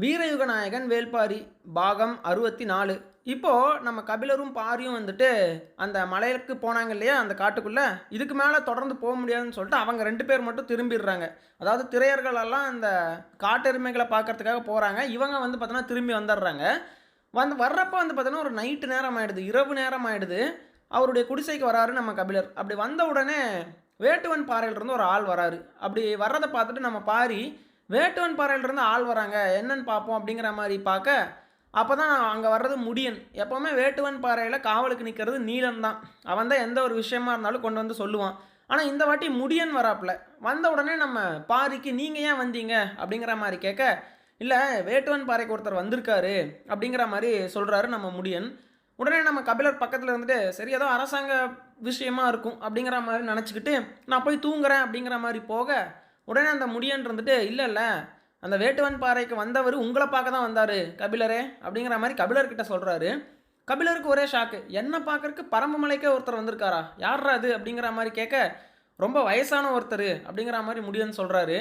வீரயுக நாயகன் வேள்பாரி பாகம் 64. இப்போது நம்ம கபிலரும் பாரியும் வந்துட்டு அந்த மலைக்கு போனாங்க இல்லையா, அந்த காட்டுக்குள்ளே. இதுக்கு மேலே தொடர்ந்து போக முடியாதுன்னு சொல்லிட்டு அவங்க 2 பேர் மட்டும் திரும்பிடுறாங்க. அதாவது திரையர்களெல்லாம் அந்த காட்டெருமைகளை பார்க்கறதுக்காக போகிறாங்க. இவங்க வந்து பார்த்தோன்னா திரும்பி வந்துடுறாங்க. வர்றப்போ வந்து பார்த்தோன்னா ஒரு நைட்டு நேரம் ஆகிடுது, இரவு நேரம் ஆகிடுது. அவருடைய குடிசைக்கு வராரு நம்ம கபிலர். அப்படி வந்த உடனே வேட்டுவன் பாறையிலிருந்து ஒரு ஆள் வராரு. அப்படி வர்றதை பார்த்துட்டு நம்ம பாரி, வேட்டுவன் பாறையிலிருந்து ஆள் வராங்க, என்னன்னு பார்ப்போம் அப்படிங்கிற மாதிரி பார்க்க, அப்போ தான் அங்கே வர்றது முடியன். எப்போவுமே வேட்டுவன் பாறையில் காவலுக்கு நிற்கிறது நீலன் தான். அவன் தான் எந்த ஒரு விஷயமா இருந்தாலும் கொண்டு வந்து சொல்லுவான். ஆனால் இந்த வாட்டி முடியன் வராப்பில். வந்த உடனே நம்ம பாரிக்கு நீங்கள் ஏன் வந்தீங்க அப்படிங்கிற மாதிரி கேட்க, இல்லை வேட்டுவன் பாறைக்கு ஒருத்தர் வந்திருக்காரு அப்படிங்கிற மாதிரி சொல்கிறாரு நம்ம முடியன். உடனே நம்ம கபிலர் பக்கத்தில் இருந்துட்டு, சரி ஏதோ அரசாங்க விஷயமா இருக்கும் அப்படிங்கிற மாதிரி நினச்சிக்கிட்டு, நான் போய் தூங்குறேன் அப்படிங்கிற மாதிரி போக, உடனே அந்த முடியன் இருந்துட்டு, இல்லை அந்த வேட்டுவன் பாறைக்கு வந்தவர் உங்களை பார்க்க தான் வந்தார் கபிலரே அப்படிங்கிற மாதிரி கபிலர்கிட்ட சொல்கிறாரு. கபிலருக்கு ஒரே ஷாக்கு. என்ன பார்க்கறக்கு பரம்பு மலைக்கே ஒருத்தர் வந்திருக்காரா, யார்ரா அது அப்படிங்கிற மாதிரி கேட்க, ரொம்ப வயசான ஒருத்தர் அப்படிங்கிற மாதிரி முடியன்னு சொல்கிறாரு.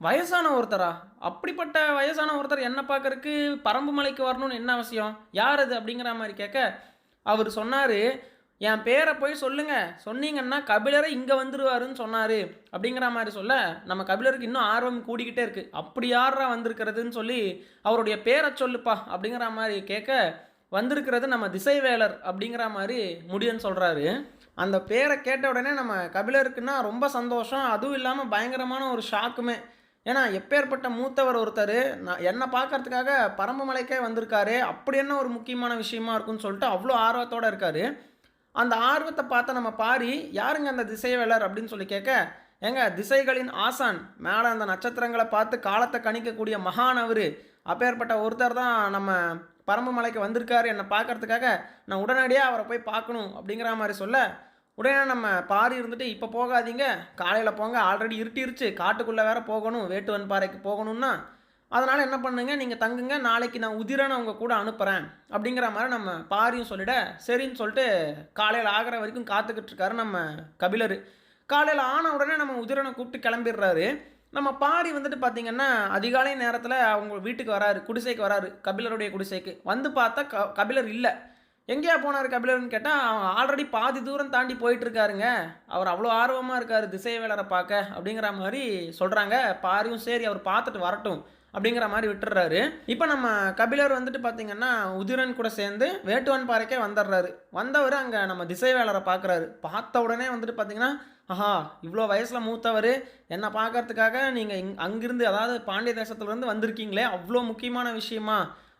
வயசான ஒருத்தரா? அப்படிப்பட்ட வயசான ஒருத்தர் என்ன பார்க்கறக்கு பரம்பு மலைக்கு வரணும்னு என்ன அவசியம், யார் அது அப்படிங்கிற மாதிரி கேட்க, அவர் சொன்னார், என் பேரை போய் சொல்லுங்க, சொன்னீங்கன்னா கபிலரை இங்கே வந்துடுவாருன்னு சொன்னார் அப்படிங்கிற மாதிரி சொல்ல, நம்ம கபிலருக்கு இன்னும் ஆர்வம் கூடிக்கிட்டே இருக்குது. அப்படி யாரா வந்திருக்கிறதுன்னு சொல்லி அவருடைய பேரை சொல்லுப்பா அப்படிங்கிற மாதிரி கேட்க, வந்திருக்கிறது நம்ம திசைவேலர் அப்படிங்கிற மாதிரி முடியன்னு சொல்கிறாரு. அந்த பேரை கேட்ட உடனே நம்ம கபிலருக்குன்னா ரொம்ப சந்தோஷம். அதுவும் இல்லாமல் பயங்கரமான ஒரு ஷாக்குமே. ஏன்னா எப்பேற்பட்ட மூத்தவர் ஒருத்தர் என்னை பார்க்கறதுக்காக பரம்பு மலைக்கே வந்திருக்காரு, அப்படி என்ன ஒரு முக்கியமான விஷயமா இருக்குன்னு சொல்லிட்டு அவ்வளோ ஆர்வத்தோடு இருக்கார். அந்த ஆர்வத்தை பார்த்த நம்ம பாரி, யாருங்க அந்த திசைவேலர் அப்படின்னு சொல்லி கேட்க, ஏங்க திசைகளின் ஆசான், மேலே அந்த நட்சத்திரங்களை பார்த்து காலத்தை கணிக்கக்கூடிய மகான் அவர், அப்பேற்பட்ட ஒருத்தர் தான் நம்ம பரம்பு மலைக்கு வந்திருக்காரு என்னை பார்க்கறதுக்காக, நான் உடனடியாக அவரை போய் பார்க்கணும் அப்படிங்கிற மாதிரி சொல்ல, உடனே நம்ம பாரி இருந்துட்டு, இப்போ போகாதீங்க, காலையில் போங்க, ஆல்ரெடி இருட்டிருச்சு, காட்டுக்குள்ளே வேற போகணும், வேட்டுவன் பாறைக்கு போகணும்னா, அதனால் என்ன பண்ணுங்க, நீங்கள் தங்குங்க, நாளைக்கு நான் உதிரனை உங்கள் கூட அனுப்புகிறேன் அப்படிங்கிற மாதிரி நம்ம பாரியும் சொல்லிட, சரின்னு சொல்லிட்டு காலையில் ஆகிற வரைக்கும் காத்துக்கிட்டு இருக்காரு நம்ம கபிலர். காலையில் ஆன உடனே நம்ம உதிரனை கூப்பிட்டு கிளம்பிடுறாரு. நம்ம பாரி வந்துட்டு பார்த்திங்கன்னா அதிகாலை நேரத்தில் அவங்க வீட்டுக்கு வராரு, குடிசைக்கு வராரு, கபிலருடைய குடிசைக்கு. வந்து பார்த்தா கபிலர் இல்லை. எங்கேயா போனார் கபிலர்னு கேட்டால், அவங்க ஆல்ரெடி பாதி தூரம் தாண்டி போயிட்டுருக்காருங்க, அவர் அவ்வளோ ஆர்வமாக இருக்கார் திசைவேலரை பார்க்க அப்படிங்கிற மாதிரி சொல்கிறாங்க. பாரியும் சரி அவர் பார்த்துட்டு வரட்டும் அப்படிங்கிற மாதிரி விட்டுறாரு. இப்போ நம்ம கபிலர் வந்துட்டு பார்த்திங்கன்னா உதிரன் கூட சேர்ந்து வேட்டுவன் பாறைக்கே வந்துடுறாரு. வந்தவர் அங்கே நம்ம திசைவேலரை பார்க்குறாரு. பார்த்த உடனே வந்துட்டு பார்த்திங்கன்னா, ஆஹா இவ்வளோ வயசில் மூத்தவர், என்னை பார்க்கறதுக்காக நீங்கள் அங்கிருந்து, அதாவது பாண்டிய தேசத்துலேருந்து வந்திருக்கீங்களே, அவ்வளோ முக்கியமான விஷயமா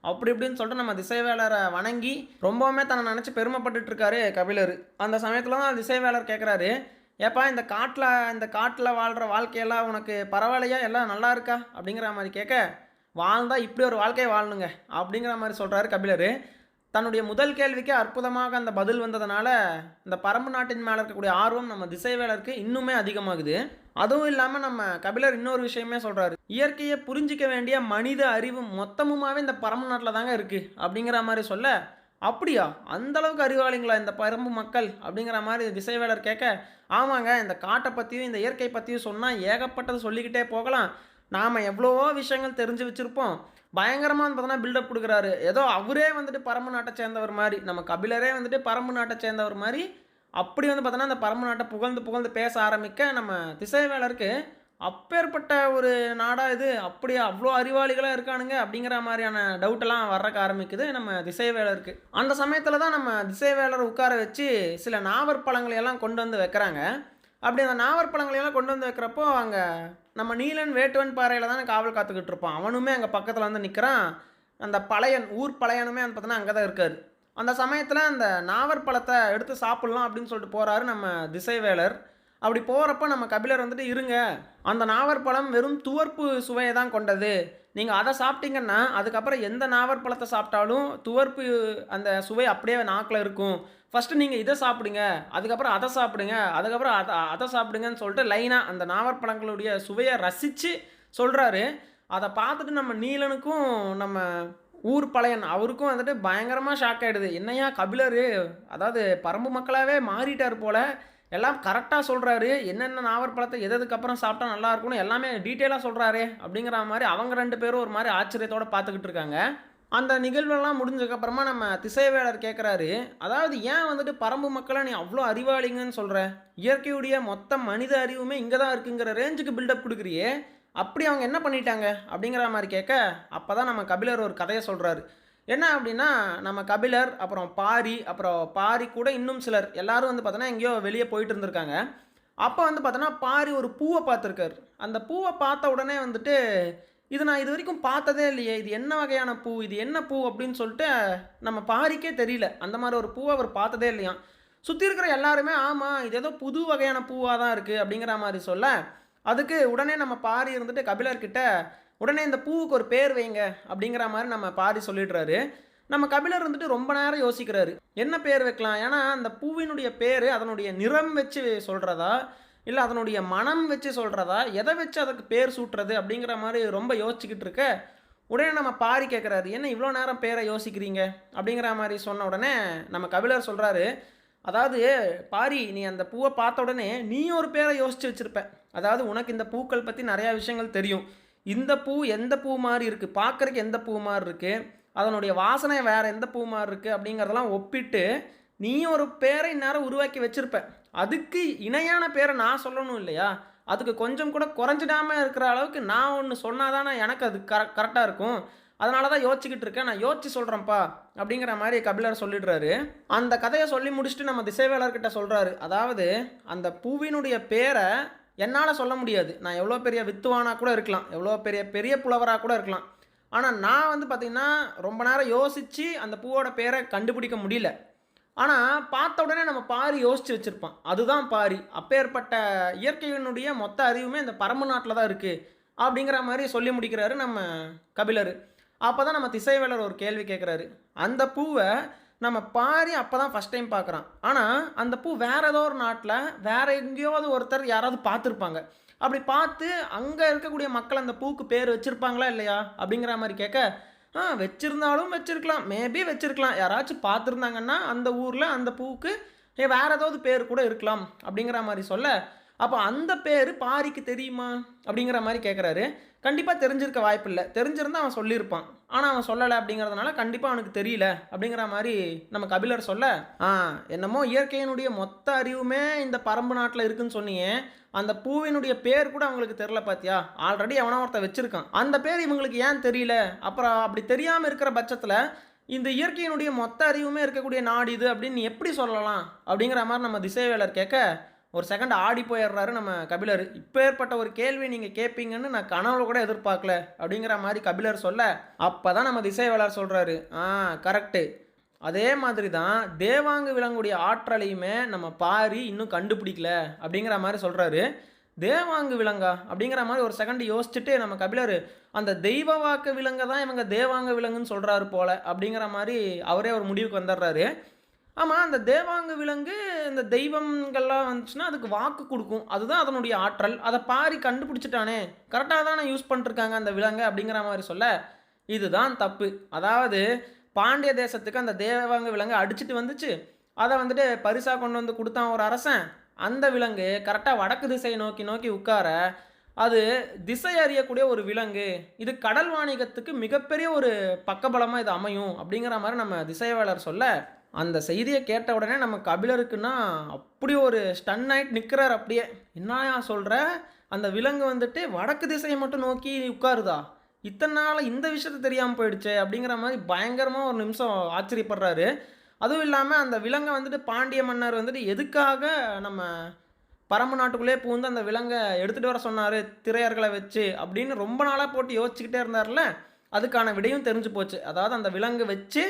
அப்படி இப்படின்னு சொல்லிட்டு நம்ம திசைவேலரை வணங்கி ரொம்பவுமே தன்னை நினச்சி பெருமைப்பட்டுட்டு இருக்காரு கபிலர். அந்த சமயத்தில் தான் திசைவேலர் கேட்குறாரு, ஏப்பா இந்த காட்டில் வாழ்கிற வாழ்க்கையெல்லாம் உனக்கு பரவாயில்லையா, எல்லாம் நல்லா இருக்கா அப்படிங்கிற மாதிரி கேட்க, வாழ்ந்தால் இப்படி ஒரு வாழ்க்கையை வாழணுங்க அப்படிங்கிற மாதிரி சொல்கிறாரு கபிலர். தன்னுடைய முதல் கேள்விக்கு அற்புதமாக அந்த பதில் வந்ததுனால இந்த பரம்பு நாட்டின் மேலே இருக்கக்கூடிய ஆர்வம் நம்ம திசைவேலருக்கு இன்னுமே அதிகமாகுது. அதுவும் இல்லாமல் நம்ம கபிலர் இன்னொரு விஷயமே சொல்கிறாரு, இயற்கையை புரிஞ்சிக்க வேண்டிய மனித அறிவு மொத்தமுமாவே இந்த பரம்பு நாட்டில் தாங்க இருக்குது அப்படிங்கிற மாதிரி சொல்ல, அப்படியா அந்தளவுக்கு அறிவாளிங்களா இந்த பரம்பு மக்கள் அப்படிங்கிற மாதிரி திசைவேலர் கேட்க, ஆமாங்க, இந்த காட்டை பற்றியும் இந்த இயற்கை பற்றியும் சொன்னால் ஏகப்பட்டது சொல்லிக்கிட்டே போகலாம், நாம் எவ்வளவோ விஷயங்கள் தெரிஞ்சு வச்சுருப்போம். பயங்கரமாக பார்த்தோன்னா பில்டப் கொடுக்குறாரு, ஏதோ அவரே வந்துட்டு பரம்பு நாட்டை சேர்ந்தவர் மாதிரி, நம்ம கபிலரே வந்துட்டு பரம்பு நாட்டை சேர்ந்தவர் மாதிரி. அப்படி வந்து பார்த்தோன்னா அந்த பரம்பு நாட்டை புகழ்ந்து பேச ஆரம்பிக்க, நம்ம திசைவேலருக்கு அப்பேற்பட்ட ஒரு நாடாக இது, அப்படியே அவ்வளோ அறிவாளிகளாக இருக்கானுங்க அப்படிங்கிற மாதிரியான டவுட்டெல்லாம் வர்றக்க ஆரம்பிக்குது நம்ம திசைவேலருக்கு. அந்த சமயத்தில் தான் நம்ம திசைவேலர் உட்கார வச்சு சில நாவற்பழங்களையெல்லாம் கொண்டு வந்து வைக்கிறாங்க. அப்படி அந்த நாவற்பழங்களையெல்லாம் கொண்டு வந்து வைக்கிறப்போ, அங்கே நம்ம நீலன் வேட்டுவன் பாறையில் தானே காவல் காத்துக்கிட்டு இருப்பான். அவனுமே அங்கே பக்கத்தில் வந்து நிற்கிறான். அந்த பழையன், ஊர் பழையனுமே வந்து பார்த்தோன்னா அங்கே தான் இருக்கார். அந்த சமயத்தில் அந்த நாவற்பழத்தை எடுத்து சாப்பிட்லாம் அப்படின்னு சொல்லிட்டு போகிறாரு நம்ம திசைவேலர். அப்படி போகிறப்ப நம்ம கபிலர் வந்துட்டு, இருங்க, அந்த நாவற்பழம் வெறும் துவர்ப்பு சுவையை தான் கொண்டது, நீங்கள் அதை சாப்பிட்டீங்கன்னா அதுக்கப்புறம் எந்த நாவற்பழத்தை சாப்பிட்டாலும் துவர்ப்பு அந்த சுவை அப்படியே நாக்கில் இருக்கும், ஃபஸ்ட்டு நீங்கள் இதை சாப்பிடுங்க, அதுக்கப்புறம் அதை சாப்பிடுங்க, அதுக்கப்புறம் அதை சாப்பிடுங்கன்னு சொல்லிட்டு லைனாக அந்த நாவற்பழங்களுடைய சுவையை ரசித்து சொல்கிறாரு. அதை பார்த்துட்டு நம்ம நீலனுக்கும் நம்ம ஊர் பழையன் அவருக்கும் வந்துட்டு பயங்கரமாக ஷாக் ஆகிடுது. என்னையா கபிலர், அதாவது பரம்பு மக்களாகவே மாறிட்டார் போல், எல்லாம் கரெக்டாக சொல்கிறாரு. என்னென்ன நாவற்பழத்தை எதுக்கப்புறம் சாப்பிட்டா நல்லா இருக்கும்னு எல்லாமே டீட்டெயிலாக சொல்கிறாரே அப்படிங்கிற மாதிரி அவங்க 2 பேரும் ஒரு மாதிரி ஆச்சரியத்தோடு பார்த்துக்கிட்டு இருக்காங்க. அந்த நிகழ்வெல்லாம் முடிஞ்சதுக்கப்புறமா நம்ம திசைவேலர் கேட்குறாரு, அதாவது ஏன் வந்துட்டு பரம்பு மக்களை நீ அவ்வளோ அறிவாளிங்கன்னு சொல்கிற? இயற்கையுடைய மொத்த மனித அறிவுமே இங்கே தான் இருக்குங்கிற ரேஞ்சுக்கு பில்டப் கொடுக்குறியே, அப்படி அவங்க என்ன பண்ணிட்டாங்க அப்படிங்கிற மாதிரி கேட்க, அப்போ தான் நம்ம கபிலர் ஒரு கதையை சொல்கிறாரு. என்ன அப்படின்னா, நம்ம கபிலர், அப்புறம் பாரி, அப்புறம் பாரி கூட இன்னும் சிலர் எல்லாரும் வந்து பார்த்தோன்னா எங்கேயோ வெளியே போயிட்டு இருந்திருக்காங்க. அப்போ வந்து பார்த்தோன்னா பாரி ஒரு பூவை பார்த்துருக்காரு. அந்த பூவை பார்த்த உடனே வந்துட்டு, இது நான் இது வரைக்கும் பார்த்ததே இல்லையே, இது என்ன வகையான பூ, இது என்ன பூ அப்படின்னு சொல்லிட்டு நம்ம பாரிக்கே தெரியல. அந்த மாதிரி ஒரு பூவை அவர் பார்த்ததே இல்லையாம். சுற்றி இருக்கிற எல்லாருமே ஆமாம் இது ஏதோ புது வகையான பூவாக தான் இருக்குது அப்படிங்கிற மாதிரி சொல்ல, அதுக்கு உடனே நம்ம பாரி இருந்துட்டு கபிலர்கிட்ட உடனே இந்த பூவுக்கு ஒரு பேர் வைங்க அப்படிங்கிற மாதிரி நம்ம பாரி சொல்லிடுறாரு. நம்ம கபிலர் வந்துட்டு ரொம்ப நேரம் யோசிக்கிறாரு. என்ன பேர் வைக்கலாம்? ஏன்னா அந்த பூவினுடைய பேர் அதனுடைய நிறம் வச்சு சொல்கிறதா, இல்லை அதனுடைய மனம் வச்சு சொல்கிறதா, எதை வச்சு அதுக்கு பேர் சூட்டுறது அப்படிங்கிற மாதிரி ரொம்ப யோசிச்சுக்கிட்டு இருக்க, உடனே நம்ம பாரி கேட்குறாரு, என்ன இவ்வளோ நேரம் பேரை யோசிக்கிறீங்க அப்படிங்கிற மாதிரி சொன்ன உடனே நம்ம கபிலர் சொல்கிறாரு, அதாவது பாரி நீ அந்த பூவை பார்த்த உடனே நீ ஒரு பேரை யோசித்து வச்சுருப்ப. அதாவது உனக்கு இந்த பூக்கள் பற்றி நிறையா விஷயங்கள் தெரியும். இந்த பூ எந்த பூ மாதிரி இருக்குது, பார்க்குறக்கு எந்த பூ மாதிரி இருக்குது, அதனுடைய வாசனை வேறு எந்த பூ மாதிரி இருக்குது அப்படிங்கிறதெல்லாம் ஒப்பிட்டு நீ ஒரு பேரை இந்நேரம் உருவாக்கி வச்சுருப்ப. அதுக்கு இணையான பேரை நான் சொல்லணும் இல்லையா? அதுக்கு கொஞ்சம் கூட குறைஞ்சிடாமல் இருக்கிற அளவுக்கு நான் ஒன்று சொன்னால் தானே எனக்கு அது கரெக்டாக இருக்கும். அதனால தான் யோசிச்சுக்கிட்டு இருக்கேன், நான் யோசிச்சு சொல்கிறேன்ப்பா அப்படிங்கிற மாதிரி கபிலர் சொல்லிடுறாரு. அந்த கதையை சொல்லி முடிச்சுட்டு நம்ம திசைவேலர்கிட்ட சொல்கிறாரு, அதாவது அந்த பூவினுடைய பேரை என்னால் சொல்ல முடியாது. நான் எவ்வளோ பெரிய வித்துவானாக கூட இருக்கலாம், எவ்வளோ பெரிய பெரிய புலவராக கூட இருக்கலாம். ஆனால் நான் வந்து பார்த்திங்கன்னா ரொம்ப நேரம் யோசித்து அந்த பூவோட பேரை கண்டுபிடிக்க முடியல. ஆனால் பார்த்த உடனே நம்ம பாரி யோசித்து வச்சுருப்பான், அதுதான் பாரி. அப்பேற்பட்ட இயற்கையினுடைய மொத்த அறிவுமே இந்த பரம்பு நாட்டில் தான் இருக்குது அப்படிங்கிற மாதிரி சொல்லி முடிக்கிறாரு நம்ம கபிலர். அப்போ தான் நம்ம திசைவேலர் ஒரு கேள்வி கேட்குறாரு. அந்த பூவை நம்ம பாரி அப்போ தான் ஃபஸ்ட் டைம் பார்க்குறான். ஆனால் அந்த பூ வேறு ஏதோ ஒரு நாட்டில் வேறு எங்கேயாவது ஒருத்தர் யாராவது பார்த்துருப்பாங்க. அப்படி பார்த்து அங்கே இருக்கக்கூடிய மக்கள் அந்த பூவுக்கு பேர் வச்சுருப்பாங்களா இல்லையா அப்படிங்கிற மாதிரி கேட்க, வச்சுருந்தாலும் வச்சுருக்கலாம், மேபி வச்சுருக்கலாம். யாராச்சும் பார்த்துருந்தாங்கன்னா அந்த ஊரில் அந்த பூவுக்கு வேறு ஏதாவது பேர் கூட இருக்கலாம் அப்படிங்கிற மாதிரி சொல்ல, அப்போ அந்த பேர் பாரிக்கு தெரியுமா அப்படிங்கிற மாதிரி கேட்குறாரு. கண்டிப்பாக தெரிஞ்சிருக்க வாய்ப்பு இல்லை. தெரிஞ்சிருந்தால் அவன் சொல்லியிருப்பான். ஆனால் அவன் சொல்லலை அப்படிங்கிறதுனால கண்டிப்பாக அவனுக்கு தெரியல அப்படிங்கிற மாதிரி நம்ம கபிலர் சொல்ல, என்னமோ இயற்கையினுடைய மொத்த அறிவுமே இந்த பரம்பு நாட்டில் இருக்குதுன்னு சொன்னியே, அந்த பூவினுடைய பேர் கூட அவங்களுக்கு தெரில பார்த்தியா? ஆல்ரெடி எவனோ ஒருத்தன் வச்சுருக்கான். அந்த பேர் இவங்களுக்கு ஏன் தெரியல? அப்புறம் அப்படி தெரியாமல் இருக்கிற பட்சத்தில் இந்த இயற்கையினுடைய மொத்த அறிவுமே இருக்கக்கூடிய நாடு இது அப்படின்னு எப்படி சொல்லலாம் அப்படிங்கிற மாதிரி நம்ம திசைவேலர் கேட்க, ஒரு செகண்ட் ஆடி போயிடுறாரு நம்ம கபிலர். இப்போ ஏற்பட்ட ஒரு கேள்வி நீங்கள் கேட்பீங்கன்னு நான் கனவுல கூட எதிர்பார்க்கல அப்படிங்கிற மாதிரி கபிலர் சொல்ல, அப்போ தான் நம்ம திசைவேலர் சொல்கிறாரு, கரெக்டு. அதே மாதிரி தான் தேவாங்கு விலங்குடைய ஆற்றலையுமே நம்ம பாரி இன்னும் கண்டுபிடிக்கல அப்படிங்கிற மாதிரி சொல்கிறாரு. தேவாங்கு விலங்கா அப்படிங்கிற மாதிரி ஒரு செகண்ட் யோசிச்சுட்டு நம்ம கபிலர், அந்த தெய்வ வாக்கு விலங்கை தான் இவங்க தேவாங்க விலங்குன்னு சொல்கிறாரு போல் அப்படிங்கிற மாதிரி அவரே ஒரு முடிவுக்கு வந்துடுறாரு. ஆமாம், அந்த தேவாங்கு விலங்கு இந்த தெய்வங்கள்லாம் வந்துச்சுன்னா அதுக்கு வாக்கு கொடுக்கும், அதுதான் அதனுடைய ஆற்றல். அதை பாரி கண்டுபிடிச்சிட்டானே, கரெக்டாக தானே யூஸ் பண்ணிருக்காங்க அந்த விலங்கு அப்படிங்கிற மாதிரி சொல்ல, இதுதான் தப்பு. அதாவது பாண்டிய தேசத்துக்கு அந்த தேவாங்கு விலங்கு அடிச்சுட்டு வந்துச்சு, அதை வந்துட்டு பரிசாக கொண்டு வந்து கொடுத்தான் ஒரு அரசன். அந்த விலங்கு கரெக்டாக வடக்கு திசையை நோக்கி நோக்கி உட்கார, அது திசை அறியக்கூடிய ஒரு விலங்கு, இது கடல் வாணிகத்துக்கு மிகப்பெரிய ஒரு பக்கபலமாக இது அமையும் அப்படிங்கிற மாதிரி நம்ம திசைவேலர் சொல்ல, அந்த செய்தியை கேட்ட உடனே நம்ம கபிலருக்குன்னா அப்படி ஒரு ஸ்டன் ஆகிட்டு நிற்கிறார். அப்படியே என்னையா சொல்கிற, அந்த விலங்கு வந்துட்டு வடக்கு திசையை மட்டும் நோக்கி உட்காருதா, இத்தனை நாள் இந்த விஷயத்த தெரியாமல் போயிடுச்சு அப்படிங்கிற மாதிரி பயங்கரமாக ஒரு நிமிஷம் ஆச்சரியப்படுறாரு. அதுவும் இல்லாமல் அந்த விலங்கை வந்துட்டு பாண்டிய மன்னர் வந்துட்டு எதுக்காக நம்ம பரம்பு நாட்டுக்குள்ளே பூந்து அந்த விலங்கை எடுத்துகிட்டு வர சொன்னார் திரையர்களை வச்சு அப்படின்னு ரொம்ப நாளாக போட்டு யோசிச்சுக்கிட்டே இருந்தார்ல, அதுக்கான விடையும் தெரிஞ்சு போச்சு. அதாவது அந்த விலங்கு வச்சு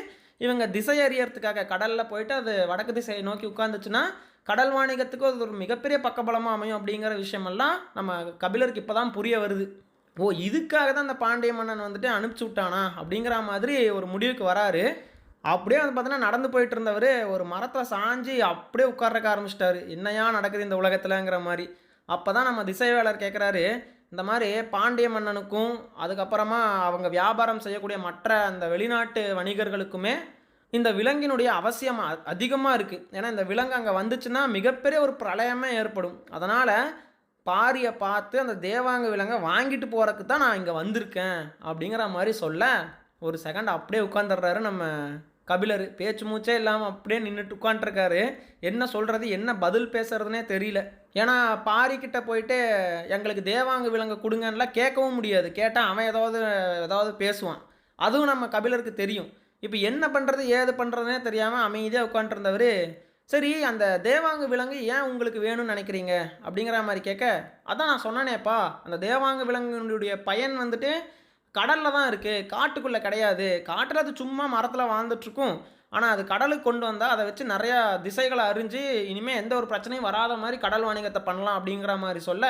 இவங்க திசை அறியறதுக்காக கடலில் போயிட்டு அது வடக்கு திசையை நோக்கி உட்காந்துச்சுன்னா கடல் வாணிகத்துக்கு அது ஒரு மிகப்பெரிய பக்கபலமாக அமையும் அப்படிங்கிற விஷயமெல்லாம் நம்ம கபிலருக்கு இப்போ தான் புரிய வருது. இதுக்காக தான் அந்த பாண்டிய மன்னன் வந்துட்டு அனுப்பிச்சி விட்டானா அப்படிங்கிற மாதிரி ஒரு முடிவுக்கு வராரு. அப்படியே வந்து பார்த்தீங்கன்னா நடந்து போயிட்டு இருந்தவர் ஒரு மரத்தில் சாஞ்சி அப்படியே உட்கார்றக்க ஆரம்பிச்சிட்டாரு. என்னையா நடக்குது இந்த உலகத்தில்ங்கிற மாதிரி. அப்போ தான் நம்ம திசைவேலர் கேட்குறாரு, இந்த மாதிரி பாண்டிய மன்னனுக்கும் அதுக்கப்புறமா அவங்க வியாபாரம் செய்யக்கூடிய மற்ற அந்த வெளிநாட்டு வணிகர்களுக்குமே இந்த விலங்கினுடைய அவசியம் அதிகமா இருக்கு. ஏன்னா இந்த விலங்கு அங்க வந்துச்சுன்னா மிகப்பெரிய ஒரு பிரளயமே ஏற்படும். அதனால பாரிய பார்த்து அந்த தேவாங்க விலங்க வாங்கிட்டு போறக்கு தான் நான் இங்க வந்திருக்கேன். அப்படிங்கிற மாரி சொல்ல, ஒரு செகண்ட் அப்படியே உட்கார்ந்துடுறாரு நம்ம கபிலரு. பேச்சு மூச்சே இல்லாம அப்படியே நின்னுட்டு உட்காண்ட்ருக்காரு. என்ன சொல்றது? என்ன பதில் பேசுறதுன்னே தெரியல. ஏன்னா பாரிக்கிட்ட போயிட்டு எங்களுக்கு தேவாங்க விலங்க குடுங்கன்னுலாம் கேட்கவும் முடியாது. கேட்டா அவன் ஏதாவது ஏதாவது பேசுவான். அதுவும் நம்ம கபிலருக்கு தெரியும். இப்ப என்ன பண்றது? ஏது பண்றதுன்னே தெரியாம அமைதியா உட்காண்ட்ருந்தவரு, சரி அந்த தேவாங்க விலங்கு ஏன் உங்களுக்கு வேணும்னு நினைக்கிறீங்க? அப்படிங்கிற மாரி கேட்க, அதான் நான் சொன்னேனேப்பா, அந்த தேவாங்க விலங்கினுடைய பயன் வந்துட்டு கடல்ல தான் இருக்கு. காட்டுக்குள்ள கிடையாது. காட்டுல அது சும்மா மரத்துல வாழ்ந்துட்டுருக்கும். ஆனா அது கடலுக்கு கொண்டு வந்தா அத வச்சு நெறையா திசைகள அறிஞ்சு, இனிமே எந்த ஒரு பிரச்சனையும் வராத மாரி கடல் வாணிகத்த பண்ணலாம் அப்படிங்கிற மாரி சொல்ல,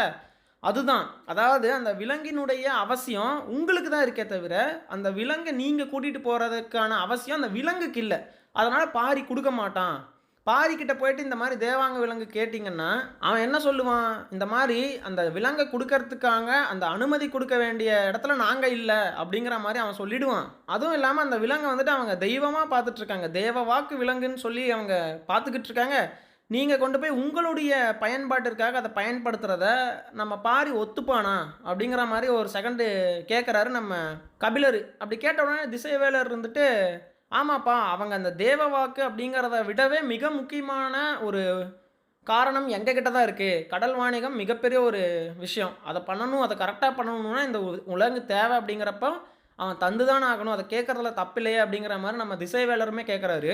அதுதான். அதாவது அந்த விலங்கினுடைய அவசியம் உங்களுக்கு தான் இருக்கே தவிர, அந்த விலங்க நீங்க கூட்டிட்டு போறதுக்கான அவசியம் அந்த விலங்குக்கு இல்ல. அதனால பாரி குடுக்க மாட்டான். பாரிக்கிட்ட போயிட்டு இந்த மாரி தேவாங்க விலங்கு கேட்டீங்கன்னா, அவன் என்ன சொல்லுவான்? இந்த மாரி அந்த விலங்க குடுக்கறதுக்காக அந்த அனுமதி குடுக்க வேண்டிய இடத்துல நாங்க இல்ல, அப்படிங்கிற மாரி அவன் சொல்லிடுவான். அதுவும் இல்லாம அந்த விலங்க வந்துட்டு அவங்க தெய்வமா பார்த்துட்டு இருக்காங்க. தேவ வாக்கு விலங்குன்னு சொல்லி அவங்க பார்த்துக்கிட்டு இருக்காங்க. நீங்க கொண்டு போய் உங்களுடைய பயன்பாட்டிற்காக அத பயன்படுத்துறத நம்ம பாரி ஒத்துப்பானா? அப்படிங்கிற மாரி ஒரு செகண்டு கேட்கறாரு நம்ம கபிலரு. அப்படி கேட்ட உடனே திசைவேலர் இருந்துட்டு, ஆமாப்பா அவங்க அந்த தேவ வாக்கு அப்படிங்கிறத விடவே மிக முக்கியமான ஒரு காரணம் எங்ககிட்ட தான் இருக்கு. கடல் வாணிகம் மிகப்பெரிய ஒரு விஷயம். அத பண்ணணும், அத கரெக்ட்டா பண்ணணும்னா இந்த உலகு தேவை அப்படிங்கிறப்போ, அவன் தந்து தான ஆகணும். அத கேட்கறதுல தப்பில்லையே அப்படிங்கிற மாரி நம்ம திசைவேலருமே கேட்கறாரு.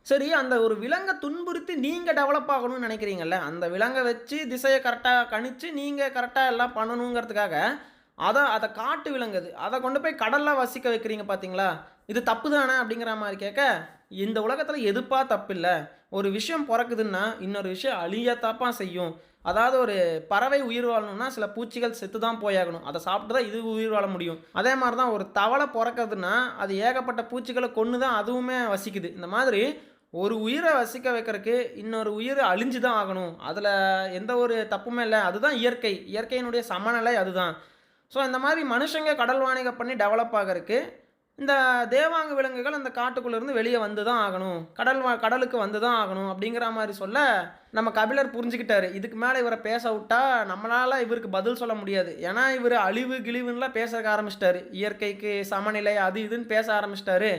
சரி, அந்த ஒரு விலங்க துன்புறுத்தி நீங்க டெவலப் ஆகணும்னு நெனைக்கிறீங்கல்ல, அந்த விலங்க வச்சு திசைய கரெக்ட்டா கணிச்சு, நீங்க கரெக்ட்டா எல்லாம் பண்ணணுங்கிறதுக்காக, அத காட்டு விலங்கு அது. அத கொண்டு போய் கடல்ல வசிக்க வைக்கிறீங்க பார்த்தீங்களா? இது தப்பு தானே அப்படிங்கிற மாரி கேட்க, இந்த உலகத்தில எதுப்பா தப்பில்ல? ஒரு விஷயம் பொறக்குதுன்னா, இன்னொரு விஷயம் அழியத்தாப்பா செய்யும். அதாவது ஒரு பறவை உயிர் வாழணும்னா, சில பூச்சிகள் செத்து தான் போயாகணும். அத சாப்பிட்டு தான் இது உயிர் வாழ முடியும். அதே மாரி தான் ஒரு தவளை பொறக்குதுன்னா, அது ஏகப்பட்ட பூச்சிகள கொன்னு தான் அதுவுமே வசிக்குது. இந்த மாதிரி ஒரு உயிர வசிக்க வைக்கிறக்கு, இன்னொரு உயிர் அழிஞ்சு தான் ஆகணும். அதுல எந்த ஒரு தப்புமே இல்ல. அதுதான் இயற்கை. இயற்கையினுடைய சமநிலை அதுதான். ஸோ, இந்த மாரி மனுஷங்க கடல் வாணிகம் பண்ணி டெவலப் ஆகறக்கு, இந்த தேவாங்க விலங்குகள் அந்த காட்டுக்குள்ள இருந்து வெளிய வந்து தான் ஆகணும். கடலுக்கு வந்து தான் ஆகணும் அப்படிங்கிற மாரி சொல்ல, நம்ம கபிலர் புரிஞ்சுக்கிட்டாரு. இதுக்கு மேல இவர பேச வுட்டா, நம்மளால இவருக்கு பதில் சொல்ல முடியாது. ஏன்னா, இவரு அழிவு, கிழிவுன்னுலாம் பேச ஆரம்பிச்சுட்டாரு. இயற்கைக்கு சமநிலை அது இதுன்னு பேச ஆரம்பிச்சுட்டாரு.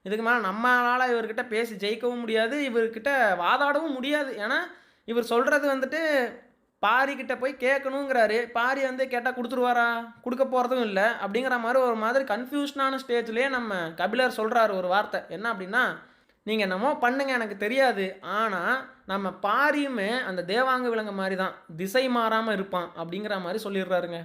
இதுக்கு மேல நம்மளால இவர்கிட்ட பேசி ஜெயிக்கவும் முடியாது. இவர்கிட்ட வாதாடவும் முடியாது. ஏன்னா, இவர் சொல்றது வந்துட்டு பாரிகிட்ட போய் கேட்கணுங்கிறாரு. பாரி வந்து கேட்டா குடுத்துருவாரா? குடுக்க போறதும் இல்ல. அப்படிங்கிற மாரி ஒரு மாதிரி கன்ஃப்யூஷனான ஸ்டேஜ்லயே நம்ம கபிலர் சொல்றாரு ஒரு வார்த்தை. என்ன அப்படின்னா, "நீங்க என்னமோ பண்ணுங்க எனக்கு தெரியாது. ஆனா, நம்ம பாரியுமே அந்த தேவாங்க விலங்கு மாரி தான். திசை மாறாம இருப்பான்." அப்படிங்கிற மாரி சொல்லிடுறாருங்க.